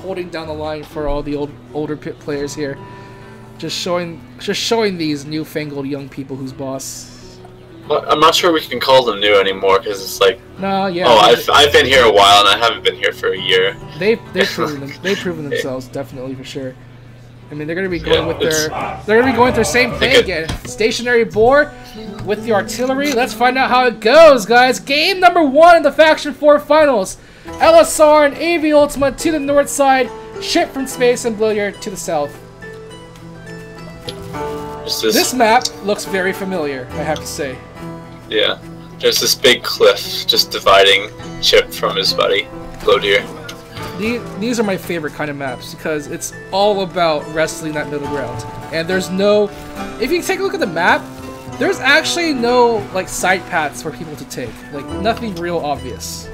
holding down the line for all the older pit players here. Just showing these newfangled young people who's boss. Well, I'm not sure we can call them new anymore because it's like. No, yeah. Oh, I've been here a while and I haven't been here for a year. They've proven themselves definitely for sure. I mean, they're gonna be going with their same thing again. Stationary Boar with the artillery. Let's find out how it goes, guys. Game number 1 in the Faction 4 finals. LSR and AV Ultima to the north side. Ship from space and Bloodier to the south. This map looks very familiar, I have to say. Yeah, there's this big cliff just dividing Chip from his buddy, Bloodier. These are my favorite kind of maps because it's all about wrestling that middle ground. And there's no... If you take a look at the map, there's actually no like side paths for people to take. Like, nothing real obvious.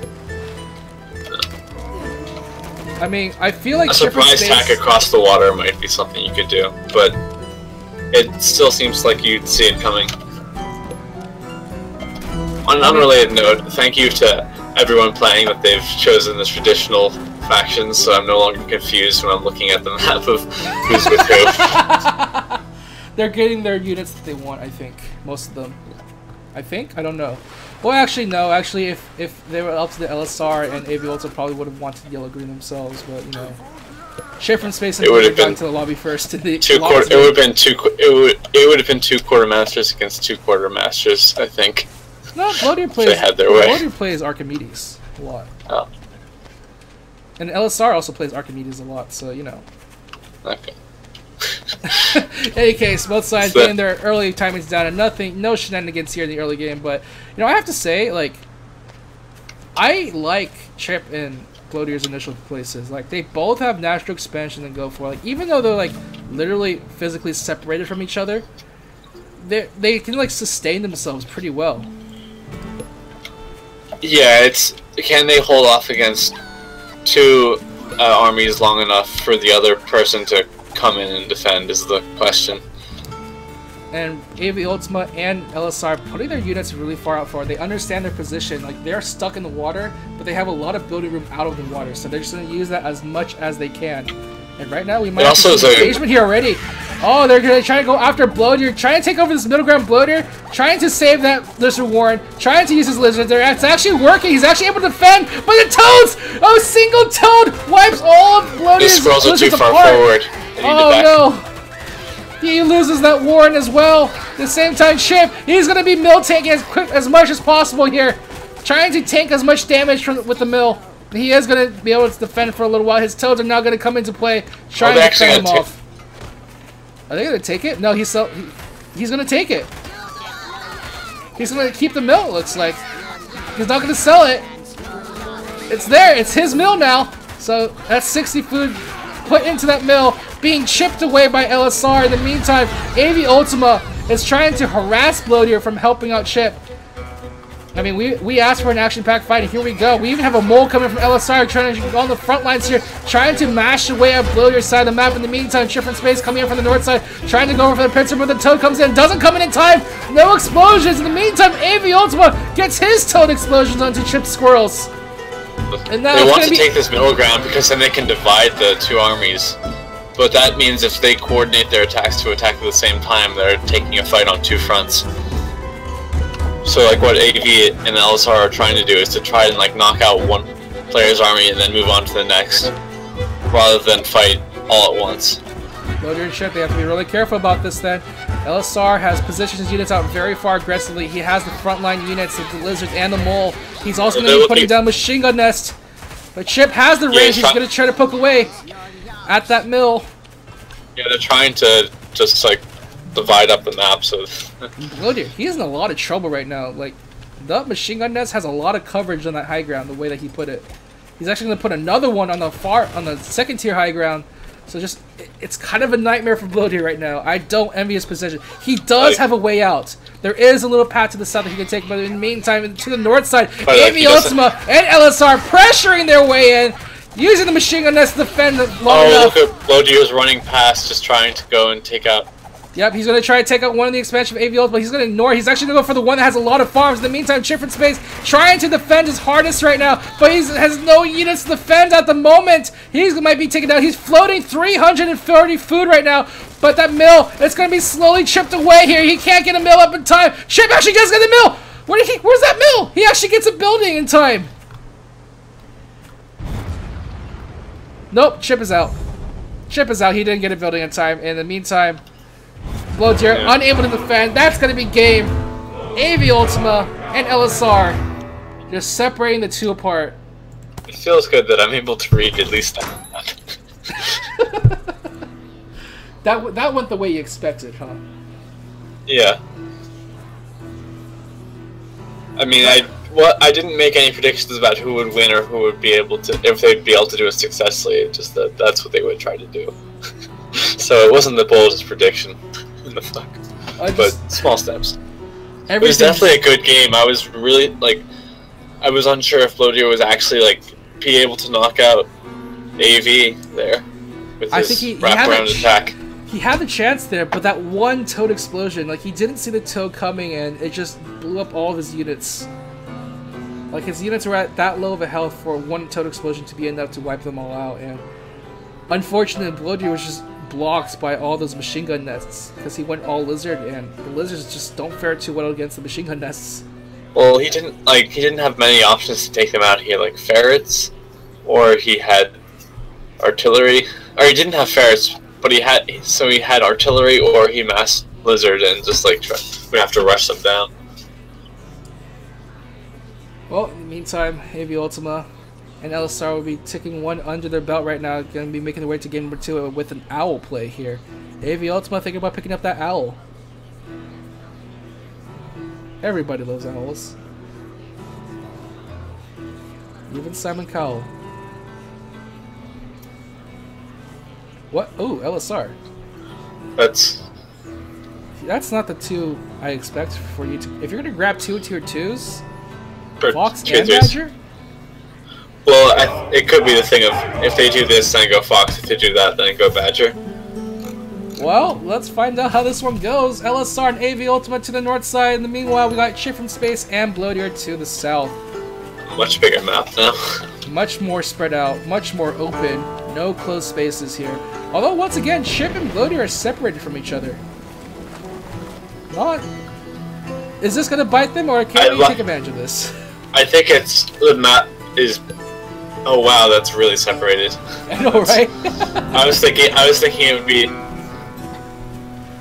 I mean, I feel like... A surprise attack across the water might be something you could do, but... It still seems like you'd see it coming. On an unrelated note, thank you to everyone playing that they've chosen the traditional factions, so I'm no longer confused when I'm looking at the map of who's with who. They're getting their units that they want, I think. Most of them. I think? I don't know. Well, actually, no. Actually, if they were up to the LSR and AV Ultima probably would have wanted yellow-green themselves, but, you know... Ship from space and go to the lobby first. It would have been two quartermasters against 2 quartermasters, I think. No, Bloodier plays. They had their way. Bloodier plays Archimedes a lot. Oh. And LSR also plays Archimedes a lot, so you know. Okay. In any case, both sides getting their early timings down and no shenanigans here in the early game. But you know, I have to say, like, I like Chip and Bloodier's initial places. Like, they both have natural expansion and go for, like, even though they're like literally physically separated from each other, they can like sustain themselves pretty well. Yeah, it's can they hold off against 2 armies long enough for the other person to come in and defend is the question. And AV Ultima and LSR putting their units really far out forward. They understand their position. Like, they're stuck in the water, but they have a lot of building room out of the water, so they're just going to use that as much as they can. And right now we might have some engagement here already. Oh, they're going to try to go after Bloodier, trying to take over this middle ground Bloodier, trying to save that Lizard Warren, trying to use his Lizard there. It's actually working. He's actually able to defend, but the Toads! Oh, single Toad wipes all of Bloodier's Lizards apart. These squirrels are too far forward. Oh, no. He loses that Warren as well. At the same time, Chip, he's going to be mill tanking as much as possible here. Trying to tank as much damage with the mill. He is going to be able to defend for a little while. His Toads are now going to come into play, trying to fend him off. Are they going to take it? No, he's going to take it. He's going to keep the mill, it looks like. He's not going to sell it. It's there. It's his mill now. So that's 60 food put into that mill, being chipped away by LSR. In the meantime, AV Ultima is trying to harass Bloodier from helping out Chip. I mean, we asked for an action-packed fight, and here we go. We even have a mole coming from LSR trying to go on the front lines here, trying to mash away at Bloodier's side of the map. In the meantime, Chip from space coming in from the north side, trying to go over for the pincer, but the Toad comes in, doesn't come in time. No explosions. In the meantime, AV Ultima gets his Toad explosions onto Chip's squirrels. And now they want to take this middle ground because then they can divide the 2 armies. But that means if they coordinate their attacks to attack at the same time, they're taking a fight on 2 fronts. So like what AV and LSR are trying to do is to try and like knock out one player's army and then move on to the next, rather than fight all at once. Bloodier and Chip, they have to be really careful about this then. LSR has positioned his units out very far aggressively. He has the frontline units of the Lizards and the Mole. He's also going to be putting down Machine Gun Nest. But Chip has the range. He's going to try to poke away at that mill. Yeah, they're trying to just like divide up the map. So Bloodier, he's in a lot of trouble right now. Like, the Machine Gun Nest has a lot of coverage on that high ground, the way that he put it. He's actually going to put another one on the second tier high ground. So just, it's kind of a nightmare for Bloodier right now. I don't envy his position. He does have a way out. There is a little path to the south that he can take, but in the meantime, to the north side, AV Ultima and LSR pressuring their way in, using the Machine Gun Nest to defend long enough. Look at Bloodier's running past, just trying to go and take out Yep, he's going to try to take out one of the expansion of AV Ultimate, but he's going to ignore it. He's actually going to go for the one that has a lot of farms. In the meantime, Chip from Space trying to defend his hardest right now, but he has no units to defend at the moment. He might be taken down. He's floating 330 food right now, but that mill, it's going to be slowly chipped away here. He can't get a mill up in time. Chip actually does get the mill. Where's that mill? He actually gets a building in time. Nope, Chip is out. Chip is out. He didn't get a building in time. In the meantime, Bloatier unable to defend. That's going to be game. AV Ultima and LSR just separating the two apart. It feels good that I'm able to read at least that. That went the way you expected, huh? Yeah. I mean, I didn't make any predictions about who would win or who would be able to, if they'd be able to do it successfully. Just that that's what they would try to do. So it wasn't the boldest prediction. But small steps. It was definitely a good game. I was really I was unsure if Bloatier was actually be able to knock out AV there with his wraparound attack. He had the chance there, but that one toad explosion, he didn't see the toad coming, and it just blew up all of his units. His units were at that low of a health for one toad explosion to be enough to wipe them all out, and unfortunately, Bloatier was just blocked by all those machine gun nests because he went all lizard, and the lizards just don't fare too well against the machine gun nests. Well, he didn't have many options to take them out. He had ferrets, or he had artillery, or he didn't have ferrets, but he had artillery, or he massed lizard and just would have to rush them down. Well, in the meantime, AV Ultima and LSR will be ticking one under their belt right now, going to be making their way to game number 2 with an owl play here. AV Ultima thinking about picking up that owl. Everybody loves owls. Even Simon Cowell. What? Oh, LSR. That's not the 2 I expect for you to... If you're going to grab 2 tier 2s... Fox and Badger? Well, it could be the thing of, if they do this, then go Fox. If they do that, then go Badger. Well, let's find out how this one goes. LSR and AV Ultimate to the north side. In the meanwhile, we got Chip from Space and Bloatier to the south. Much bigger map now. Much more spread out, much more open. No closed spaces here. Although, once again, Chip and Bloatier are separated from each other. Is this going to bite them, or can we take advantage of this? I think the map is... Oh wow, that's really separated. I know, right? I was thinking it would be...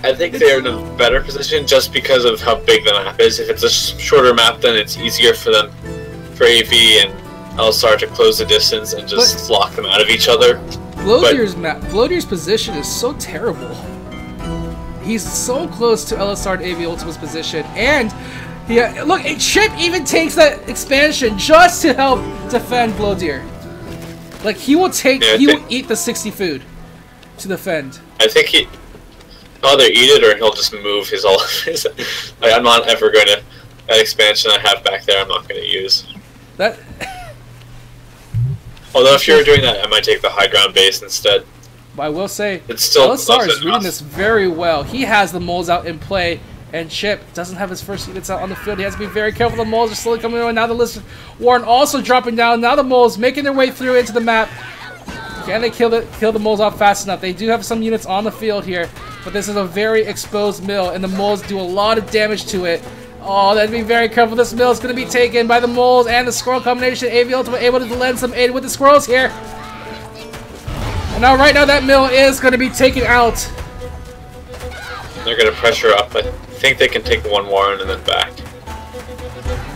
I think they're in a better position just because of how big the map is. If it's a shorter map, then it's easier for AV and LSR to close the distance and just block them out of each other. Bloatier's position is so terrible. He's so close to LSR and AV Ultimate's position, and look, Chip even takes that expansion just to help defend Bloatier. He will eat the 60 food to defend. I think he'll either eat it or he'll just move all of his. I'm not ever going to. That expansion I have back there, I'm not going to use. That. Although if you're doing that, I might take the high ground base instead. But I will say, it's still LSR is reading this very well. He has the moles out in play, and Chip doesn't have his first units out on the field. He has to be very careful. The moles are slowly coming in. Now the list Warren also dropping down. Now the moles making their way through into the map. Can they kill the moles off fast enough? They do have some units on the field here, but this is a very exposed mill, and the moles do a lot of damage to it. Oh, that'd be very careful. This mill is going to be taken by the moles and the squirrel combination. AV Ultimate able to lend some aid with the squirrels here. And now, right now, that mill is going to be taken out. They're going to pressure up. I think they can take one Warren and then back.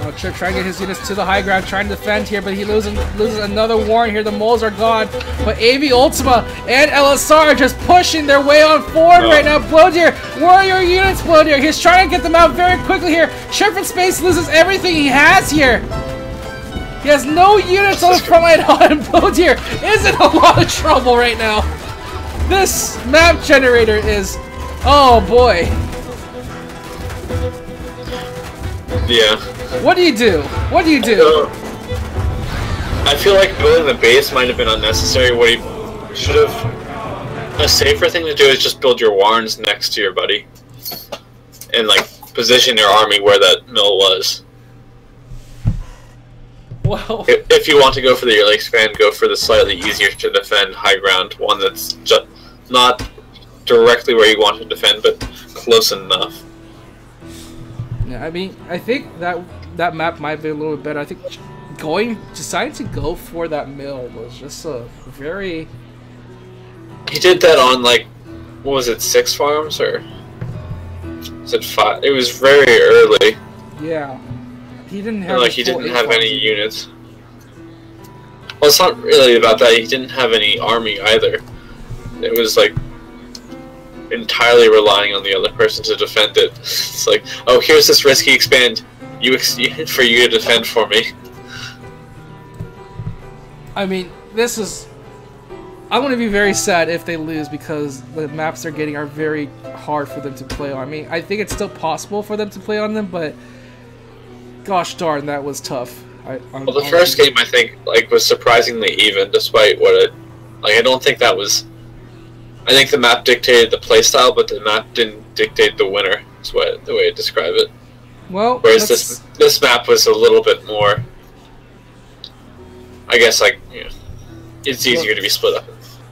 Oh, Chip trying to get his units to the high ground, trying to defend here, but he loses another Warren here. The moles are gone. But AV Ultima and LSR are just pushing their way on forward right now. Bloatier, warrior units, Bloatier. He's trying to get them out very quickly here. Chip from Space loses everything he has here. He has no units on the front line, and Bloatier is in a lot of trouble right now. This map generator is... Oh, boy. Yeah. What do you do? What do you do? I feel like building the base might have been unnecessary. What he should have a safer thing to do is just build your warrens next to your buddy, and like position your army where that mill was. Well, if you want to go for the early expand, go for the slightly easier to defend high ground, one that's just not directly where you want to defend, but close enough. Yeah, I mean, I think that map might be a little bit better. I think deciding to go for that mill was just a very... He did that on, like, what was it, 6 farms, or was it 5? It was very early. Yeah. He didn't have, and, like, he didn't have any units. Well, it's not really about that. He didn't have any army either. It was, like, entirely relying on the other person to defend it. It's like, oh, here's this risky expand for you to defend for me. I mean, this is... I'm going to be very sad if they lose because the maps they're getting are very hard for them to play on. I mean, I think it's still possible for them to play on them, but gosh darn, that was tough. Well, the first game, I think, like, was surprisingly even, despite what it... Like, I don't think that was... I think the map dictated the playstyle, but the map didn't dictate the winner, is the way I describe it. Well, whereas this map was a little bit more... I guess, like, you know, it's easier to be split up.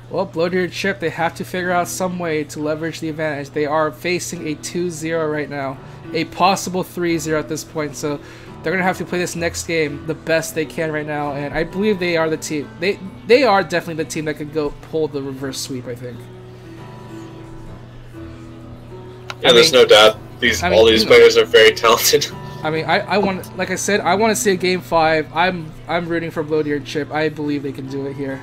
Well, Blow to your chip, they have to figure out some way to leverage the advantage. They are facing a 2-0 right now. A possible 3-0 at this point, so they're going to have to play this next game the best they can right now, and I believe they are the team. They are definitely the team that could go pull the reverse sweep, I think. Yeah, there's no doubt. All these players are very talented. I mean, I want, like I said, I want to see a game 5. I'm rooting for Blow to your chip. I believe they can do it here.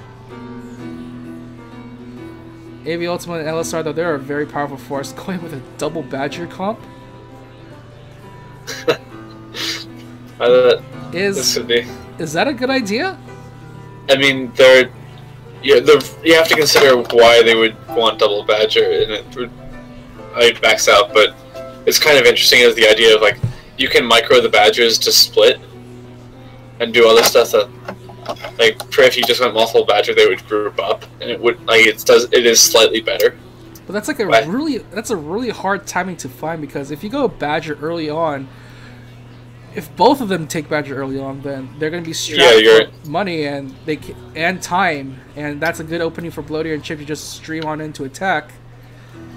AV Ultimate and LSR, though, they're a very powerful force. Going with a double Badger comp. Is that a good idea? I mean, you have to consider why they would want double Badger, and it backs out. But it's kind of interesting as the idea of, like, you can micro the Badgers to split and do other stuff that, like, if you just went multiple Badger, they would group up, and it would, like, it is slightly better. But that's like a really hard timing to find, because if you go Badger early on, if both of them take Badger early on, then they're going to be strapped for money and time, and that's a good opening for Blow to your chip to just stream on into attack.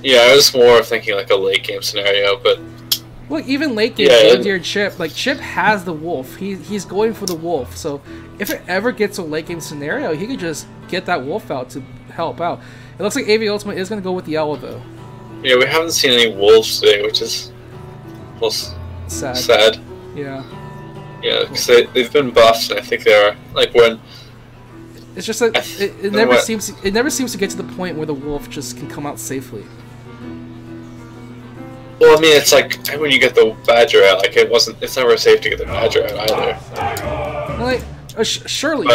Yeah, I was more thinking like a late game scenario, but look, even late game, Blow to your chip, like, Chip has the wolf. He's going for the wolf, so if it ever gets a late game scenario, he could just get that wolf out to help out. It looks like AV Ultimate is going to go with the yellow, though. Yeah, we haven't seen any wolves today, which is sad. Yeah. Yeah, because they've been buffed, and I think they're, like, when... It's just that it never seems to get to the point where the wolf just can come out safely. Well, I mean, it's like when you get the Badger out, like, it's never safe to get the Badger out either. Well, like, surely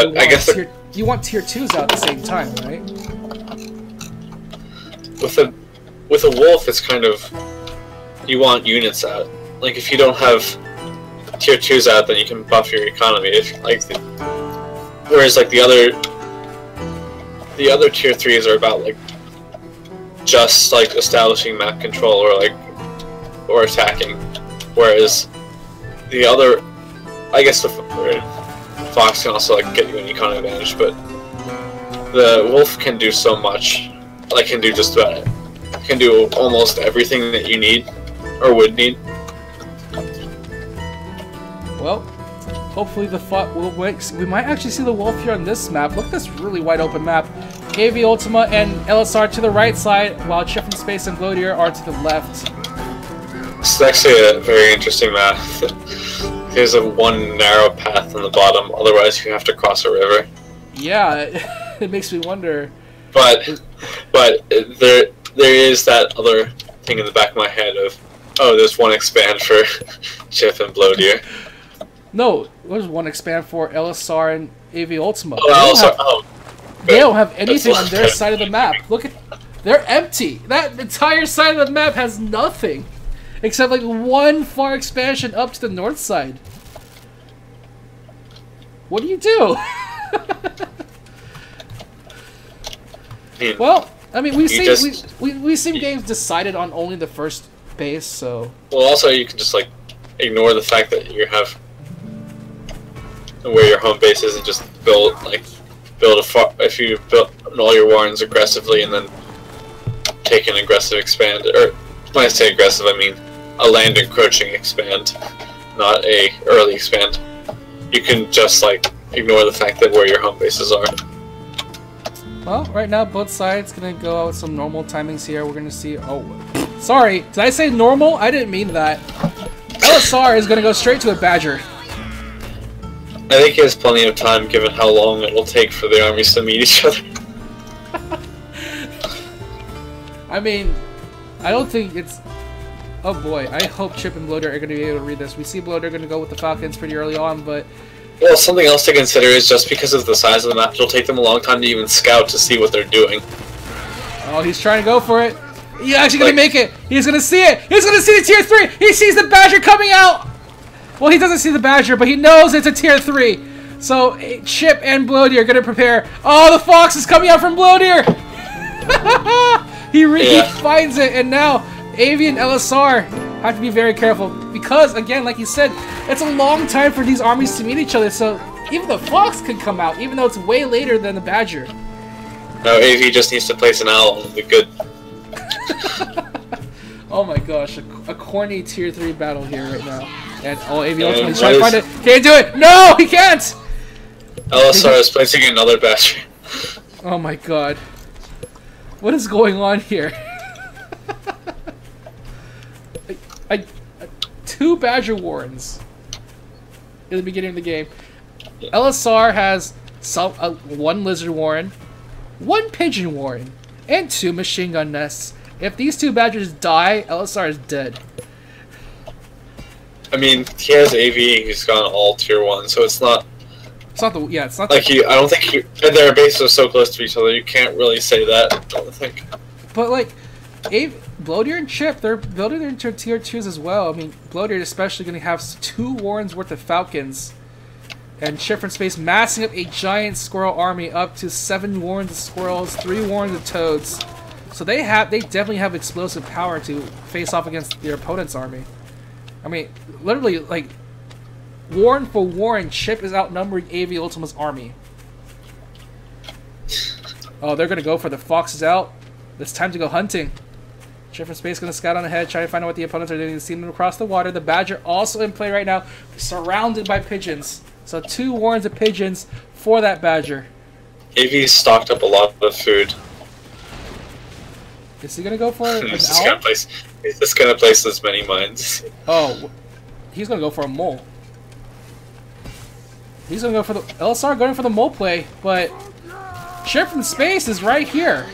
you want tier 2s out at the same time, right? With a wolf, it's kind of, you want units out. Like, if you don't have tier 2s out, then you can buff your economy. Whereas, like, the other tier 3s are about, like, just, like, establishing map control or attacking. Whereas the other, I guess the Fox can also, like, get you an econ advantage, but the Wolf can do so much. Like, can do just about it. Can do almost everything that you need or would need. Well, hopefully we might actually see the Wolf here on this map. Look at this really wide open map. AV Ultima and LSR to the right side, while Chip and Space and Bloatier are to the left. This is actually a very interesting map. There's one narrow path on the bottom, otherwise you have to cross a river. Yeah, it makes me wonder. But there is that other thing in the back of my head of, oh, there's one expand for Chip and Bloatier. No, there's one expand for LSR and AV Ultima. They don't have anything on their side of the map. Look at, they're empty. That entire side of the map has nothing, except like one far expansion up to the north side. What do you do? Well, I mean, we've seen games decided on only the first base, so. Well, also you can just like ignore the fact that you have where your home base is and just build if you build all your warrens aggressively and then take an aggressive expand, or when I say aggressive, I mean a land encroaching expand, not a early expand. You can just like ignore the fact that where your home bases are. Well, right now both sides gonna go out with some normal timings here. We're gonna see. Oh, sorry, did I say normal? I didn't mean that. LSR is gonna go straight to a Badger. I think he has plenty of time given how long it will take for the armies to meet each other. I mean, I don't think it's... Oh boy, I hope Chip and Bloater are going to be able to read this. We see Bloater going to go with the Falcons pretty early on, but... Well, something else to consider is just because of the size of the map, it'll take them a long time to even scout to see what they're doing. Oh, he's trying to go for it. He's actually going to make it. He's going to see it. He's going to see the tier 3. He sees the Badger coming out. Well, he doesn't see the Badger, but he knows it's a tier 3. So, Chip and Bloater are going to prepare. Oh, the Fox is coming out from Bloater. He finds it, and now AV and LSR have to be very careful because, again, like you said, it's a long time for these armies to meet each other, so even the Fox could come out, even though it's way later than the Badger. No, AV just needs to place an owl and be good. Oh my gosh, a corny tier 3 battle here right now. And AV ultimately trying to find it. Can't do it! No, he can't! LSR is placing another Badger. Oh my god. What is going on here? Two Badger Warrens in the beginning of the game. LSR has one Lizard Warren, one Pigeon Warren, and 2 machine gun nests. If these 2 Badgers die, LSR is dead. I mean, he has AV, he's gone all tier 1, so it's not... It's not the... Yeah, it's not like, I don't think their bases are so close to each other, you can't really say that, I don't think. But, like, Bloater and Chip, they're building their tier 2s as well. I mean, Bloater is especially going to have 2 Warrens worth of Falcons. And Chip from space massing up a giant squirrel army up to 7 Warrens of squirrels, 3 Warrens of toads. So they definitely have explosive power to face off against their opponent's army. I mean, literally, like, Warren for Warren, Chip is outnumbering AV Ultima's army. Oh, they're going to go for the Foxes out. It's time to go hunting. Chip from space going to scout on ahead, try to find out what the opponents are doing. See them across the water. The Badger also in play right now, surrounded by pigeons. So 2 Warrens of pigeons for that Badger. AV's stocked up a lot of food. Is he going to go for an he's owl? just going to place as many mines. Oh, he's going to go for a mole. He's going to go for the... LSR going for the mole play, but Chip from space is right here.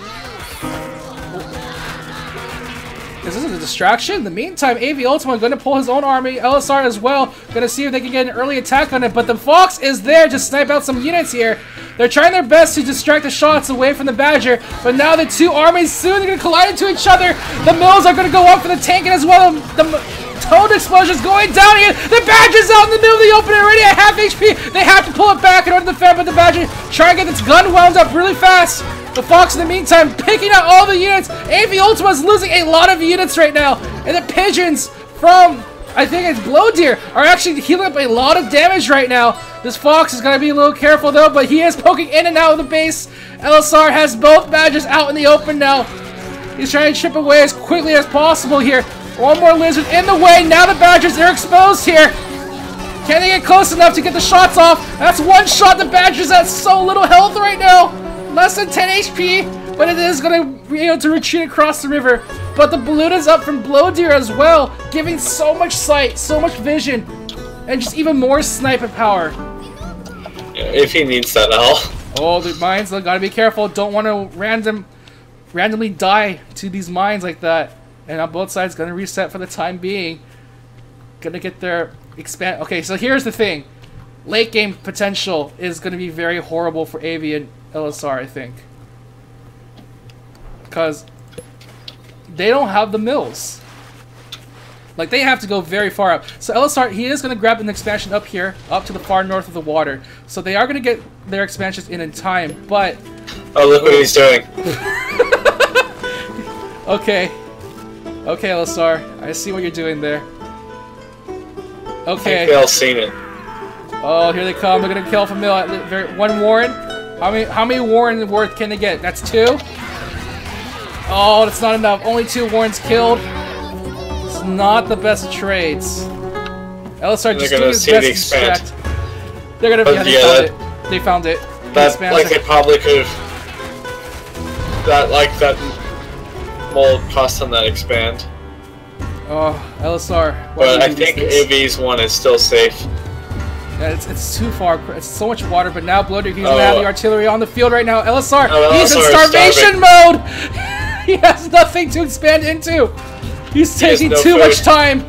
Is this a distraction? In the meantime, AV Ultima going to pull his own army. LSR as well. Going to see if they can get an early attack on it. But the Fox is there to snipe out some units here. They're trying their best to distract the shots away from the Badger. But now the 2 armies soon are going to collide into each other. The mills are going to go up for the tanking as well. The toad explosion is going down here. The Badger's out in the middle of the open already at half HP. They have to pull it back in order to defend. But the Badger trying to get its gun wound up really fast. The Fox, in the meantime, picking out all the units. AV Ultima is losing a lot of units right now. And the pigeons from, I think it's Blowdeer, are actually healing up a lot of damage right now. This Fox is going to be a little careful, though, but he is poking in and out of the base. LSR has both Badgers out in the open now. He's trying to chip away as quickly as possible here. One more Lizard in the way. Now the Badgers are exposed here. Can they get close enough to get the shots off? That's one shot. The Badgers at so little health right now. Less than 10 HP, but it is going to be able to retreat across the river. But the balloon is up from Blowdeer as well, giving so much sight, so much vision, and just even more sniper power. Yeah, if he needs that L. Oh, the mines, they gotta be careful. Don't want to randomly die to these mines like that. And on both sides, gonna reset for the time being. Gonna get their expand. Okay, so here's the thing. Late game potential is gonna be very horrible for AV and LSR, I think. Because they don't have the mills. Like, they have to go very far up. So LSR, he is going to grab an expansion up here, up to the far north of the water. So they are going to get their expansions in time, but... Oh, look what he's doing. Okay. Okay, LSR. I see what you're doing there. Okay. I think they all seen it. Oh, here they come. They're gonna kill from mill. One Warren. How many Warren worth can they get? That's 2. Oh, that's not enough. Only 2 Warrens killed. It's not the best of trades. LSR just doing his best to distract. They're gonna. Yeah, they found it. They found it. That like they probably could have. That mold cost them that expand. Oh, LSR. But I think AV's one is still safe. Yeah, it's too far. It's so much water, but now Bloater, he's gonna have the artillery on the field right now. LSR, he's in starvation mode! He has nothing to expand into! He's taking too much time!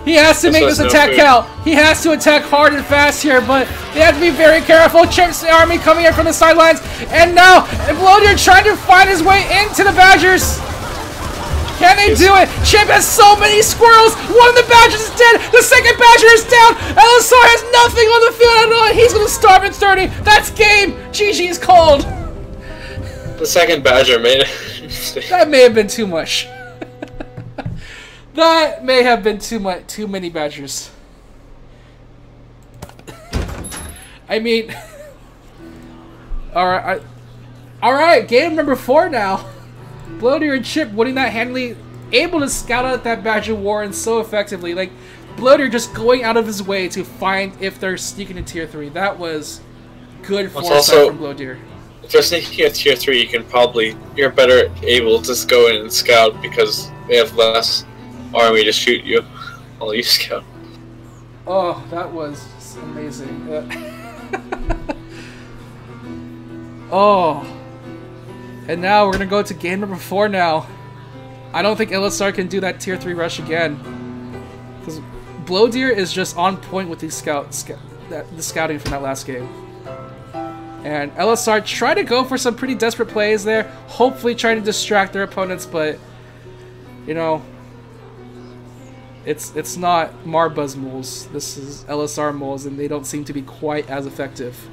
He has to make this attack count! He has to attack hard and fast here, but they have to be very careful. Chip's army coming in from the sidelines, and now Bloater trying to find his way into the Badgers! Can they do it? Chip has so many squirrels! One of the Badgers is dead! The second Badger is down! LSR has nothing on the field at all! He's gonna starve in 30! That's game! GG is called! The second Badger made it. That may have been too much. That may have been too many Badgers. I mean... Alright, game number 4 now. Bloater and Chip winning that handily, able to scout out that Badger Warren so effectively. Like, Bloater just going out of his way to find if they're sneaking in Tier 3. That was good foresight from Bloater. If they're sneaking at Tier 3, you're better able to just go in and scout because they have less army to shoot you while you scout. Oh, that was amazing. Oh. And now we're gonna go to game number 4 now. I don't think LSR can do that Tier 3 rush again. Because Blowdeer is just on point with these the scouting from that last game. And LSR tried to go for some pretty desperate plays there, hopefully trying to distract their opponents, but you know, it's not Marbuzz moles. This is LSR moles, and they don't seem to be quite as effective.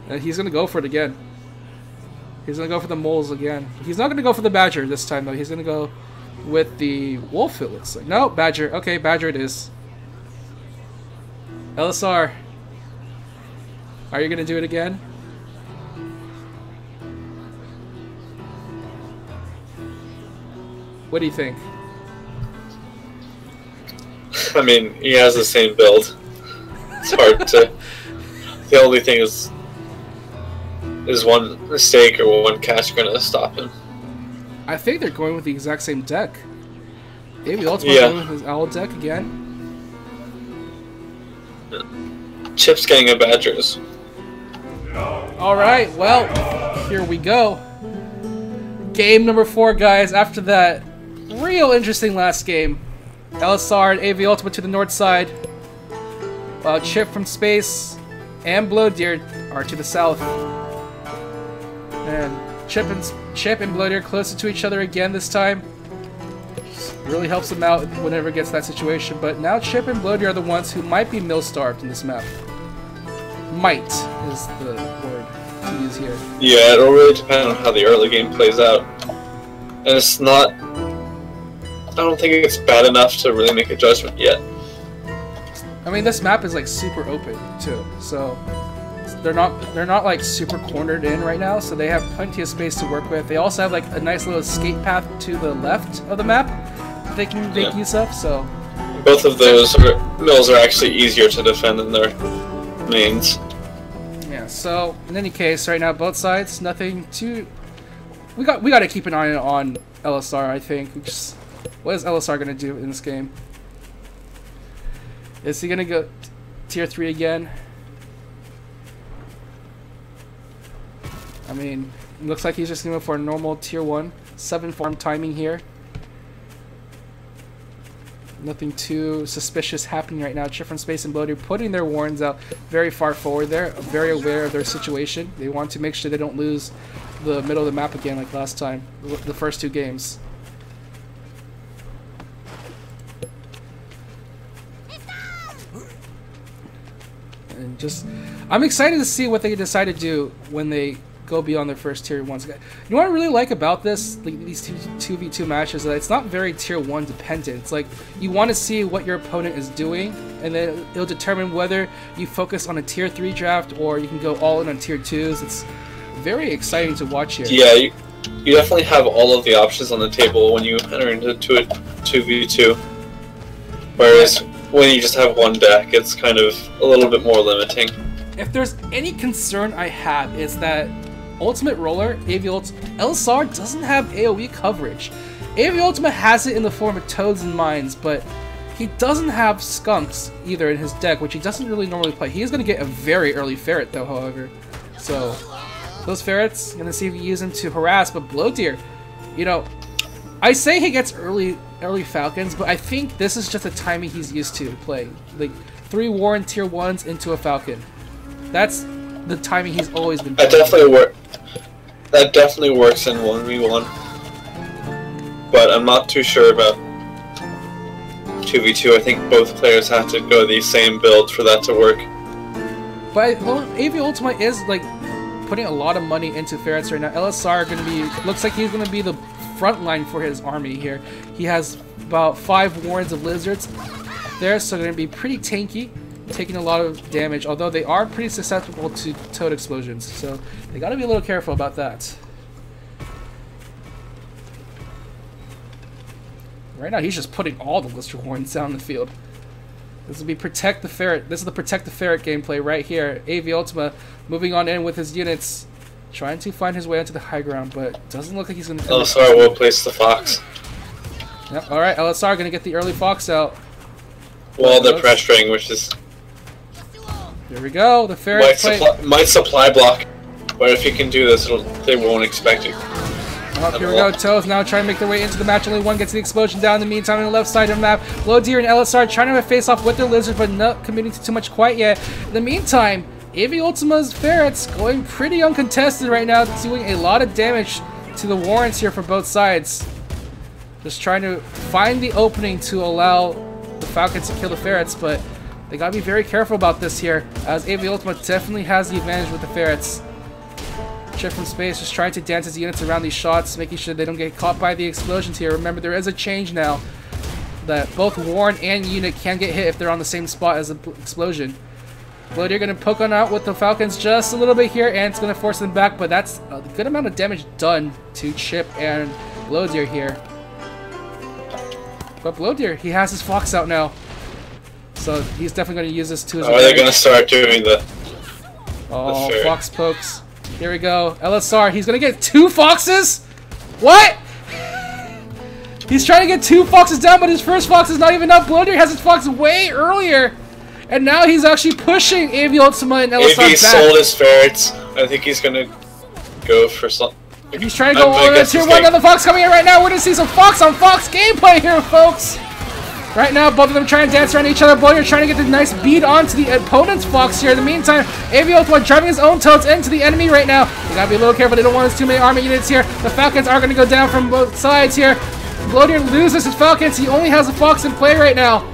And he's gonna go for it again. He's gonna go for the moles again. He's not gonna go for the Badger this time though. He's gonna go with the Wolf, it looks like. No, Badger. Okay, Badger it is. LSR. Are you gonna do it again? What do you think? I mean, he has the same build. It's hard to... The only thing is one mistake or one catch going to stop him. I think they're going with the exact same deck. Maybe Ultimate going with his Owl deck again. Chip's getting a Badgers. Alright, well, here we go. Game number 4, guys. After that real interesting last game. LSR and AV Ultimate to the north side. While Chip from space and Blowdeer are to the south. And Chip and Blowdeer closer to each other again this time. Really helps them out whenever it gets to that situation. But now Chip and Blowdeer are the ones who might be mill-starved in this map. Might is the word to use here. Yeah, it'll really depend on how the early game plays out. And it's not... I don't think it's bad enough to really make a judgment yet. I mean, this map is like super open too, so they're not like super cornered in right now, so they have plenty of space to work with. They also have like a nice little escape path to the left of the map that they can make use of. So both of those mills are actually easier to defend than their mains. Yeah. So in any case, right now both sides, nothing too. We got to keep an eye on LSR. I think. What is LSR gonna do in this game? Is he gonna go Tier 3 again? I mean, it looks like he's just going for a normal Tier 1. 7 farm timing here. Nothing too suspicious happening right now. Chip from Space and Bloater putting their warrens out very far forward. They're very aware of their situation. They want to make sure they don't lose the middle of the map again like last time, the first 2 games. And I'm excited to see what they decide to do when they go beyond their first tier 1s. You know what I really like about these 2v2 matches? That it's not very tier 1 dependent. It's like you want to see what your opponent is doing, and then it'll determine whether you focus on a tier 3 draft or you can go all in on tier 2s. It's very exciting to watch here. Yeah, you definitely have all of the options on the table when you enter into a 2v2. Whereas when you just have one deck, it's kind of a little bit more limiting. If there's any concern I have, is that UltimateRoller, LSR doesn't have AoE coverage. AoE Ultimate has it in the form of Toads and Mines, but he doesn't have Skunks either in his deck, which he doesn't really normally play. He is going to get a very early Ferret though, however. So, those Ferrets, going to see if you use him to harass, but Blowdeer, you know, I say he gets early Falcons, but I think this is just the timing he's used to playing. Like, 3 Warren tier 1s into a Falcon. That's the timing he's always been playing. That definitely works in 1v1. But I'm not too sure about 2v2. I think both players have to go the same build for that to work. But AV Ultimate is like putting a lot of money into Ferrets right now. LSR looks like he's gonna be the front line for his army here. He has about 5 Warrens of Lizards there, so they're gonna be pretty tanky, taking a lot of damage, although they are pretty susceptible to Toad explosions, so they gotta be a little careful about that. Right now he's just putting all the Lister Warrens down the field. This will be Protect the Ferret. This is the Protect the Ferret gameplay right here. AV Ultima moving on in with his units, trying to find his way onto the high ground, but doesn't look like he's gonna LSR will place the Fox. Yep, alright, LSR gonna get the early Fox out. Well, they're pressuring, which is... There we go, the Ferret might supply block, but if he can do this, they won't expect it. Oh, here we go, Toads now trying to make their way into the match. Only one gets the explosion down in the meantime on the left side of the map. Blowdeer and LSR trying to have a face-off with their Lizard, but not committing to too much quite yet. In the meantime, AV Ultima's Ferrets going pretty uncontested right now, doing a lot of damage to the Warrens here for both sides. Just trying to find the opening to allow the Falcons to kill the Ferrets, but they gotta be very careful about this here, as AV Ultima definitely has the advantage with the Ferrets. Chip from space just trying to dance his units around these shots, making sure they don't get caught by the explosions here. Remember, there is a change now that both Warren and unit can get hit if they're on the same spot as the explosion. Blowdeer gonna poke on out with the Falcons just a little bit here, and it's gonna force them back, but that's a good amount of damage done to Chip and Blowdeer here. But Blowdeer, he has his Fox out now, so he's definitely gonna use this to his advantage. Are they gonna start doing the Fox pokes. Here we go. LSR, he's gonna get 2 Foxes? What? He's trying to get 2 Foxes down, but his first Fox is not even up. Blowdeer has his Fox way earlier. And now he's actually pushing AV Ultima and LSR back. AV sold his Ferrets. I think he's gonna go for some... He's trying to go all in tier 1. Another Fox coming in right now. We're gonna see some Fox on Fox gameplay here, folks. Right now, both of them trying to dance around each other. Blowdeer trying to get the nice bead onto the opponent's Fox here. In the meantime, AV Ultima driving his own Toads into the enemy right now. They gotta be a little careful. They don't want too many army units here. The Falcons are gonna go down from both sides here. Blowdeer loses his Falcons. He only has a Fox in play right now.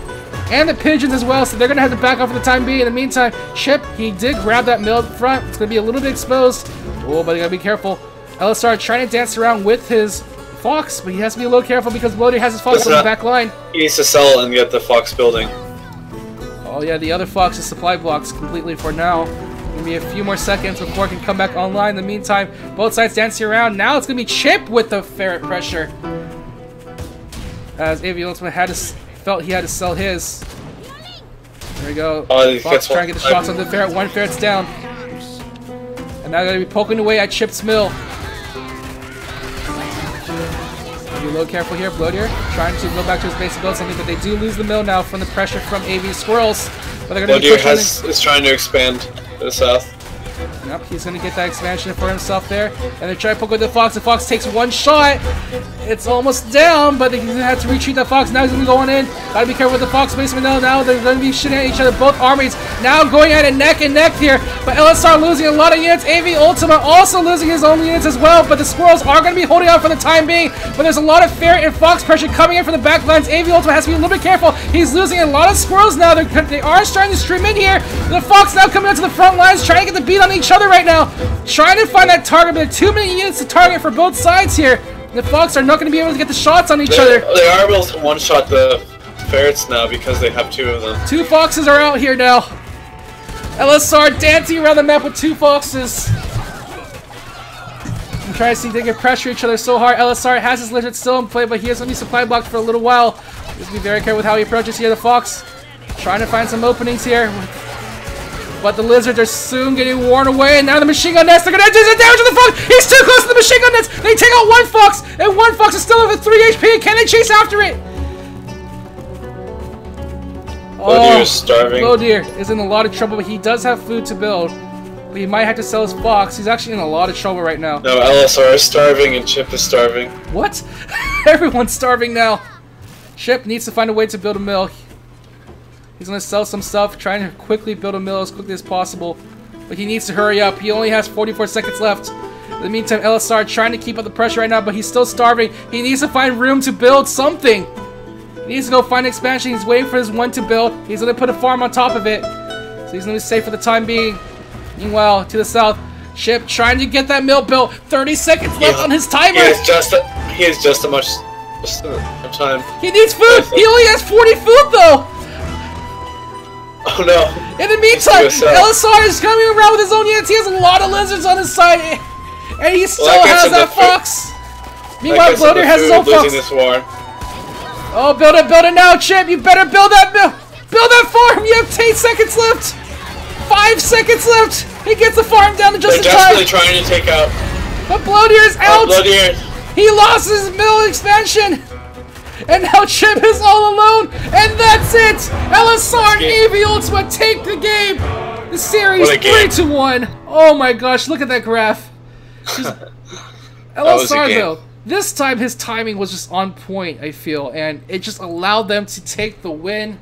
And the Pigeons as well, so they're gonna have to back off for the time being. In the meantime, Chip, he did grab that mill up front. It's gonna be a little bit exposed. Oh, but they gotta be careful. LSR trying to dance around with his Fox, but he has to be a little careful because Blowdeer has his Fox on the back line. He needs to sell and get the Fox building. Oh yeah, the other Fox is supply blocks completely for now. Gonna be a few more seconds before it can come back online. In the meantime, both sides dancing around. Now it's gonna be Chip with the Ferret pressure, as AV Ultimate felt he had to sell his. There we go. Fox trying to get the shots on the Ferret. One Ferret's down, and now they're gonna be poking away at Chip's mill. Be a little careful here. Blowdeer trying to go back to his basic build, something, but they do lose the mill now from the pressure from AV Squirrels. But they're going to be Blowdeer is trying to expand to the south. Yep, he's gonna get that expansion for himself there. And they're trying to poke with the Fox. The Fox takes one shot. It's almost down, but he's gonna have to retreat the Fox. Now he's gonna be going in. Gotta be careful with the Fox basement now. Now they're gonna be shooting at each other. Both armies now going at it neck and neck here. But LSR losing a lot of units. AV Ultima also losing his own units as well. But the Squirrels are gonna be holding on for the time being. But there's a lot of Ferret and Fox pressure coming in from the back lines. AV Ultima has to be a little bit careful. He's losing a lot of Squirrels now. They are trying to stream in here. The Fox now coming out to the front lines, trying to get the beat on each other right now. Trying to find that target, but there are too many units to target for both sides here. The Fox are not going to be able to get the shots on each other. They are able to one-shot the Ferrets now because they have 2 of them. 2 Foxes are out here now. LSR dancing around the map with 2 Foxes. I'm trying to see if they can pressure each other so hard. LSR has his Lizard still in play, but he is going to be supply blocked for a little while. He has to be very careful with how he approaches here. The Fox trying to find some openings here. But the Lizards are soon getting worn away, and now the machine gun nets, they're going to do the damage to the Fox! He's too close to the machine gun nets! They take out 1 Fox, and 1 Fox is still over 3 HP! Can they chase after it? Deer is starving. Deer is in a lot of trouble, but he does have food to build. But he might have to sell his Fox. He's actually in a lot of trouble right now. No, LSR is starving, and Chip is starving. What? Everyone's starving now. Chip needs to find a way to build a mill. He's going to sell some stuff, trying to quickly build a mill as quickly as possible. But he needs to hurry up. He only has 44 seconds left. In the meantime, LSR trying to keep up the pressure right now, but he's still starving. He needs to find room to build something. He needs to go find expansion. He's waiting for his 1 to build. He's going to put a farm on top of it. So he's going to be safe for the time being. Meanwhile, to the south, Chip trying to get that mill built. 30 seconds left on his timer. He has just a much time. He needs food. He only has 40 food, though. Oh no. In the meantime, LSR is coming around with his own units. He has a lot of Lizards on his side. And he still has that Fox. Meanwhile, Bloater has his own Fox. This war. Oh, build it now, Chip. You better build that mill. Build that farm. You have 10 seconds left. 5 seconds left. He gets the farm down to just in time. They're desperately trying to take out. But Bloater is out. Bloater. He lost his mill expansion. And now Chip is all alone, and that's it! LSR and AV Ultima take the game! The series 3-1. Oh my gosh, look at that graph. LSR though, this time his timing was just on point, I feel, and it just allowed them to take the win.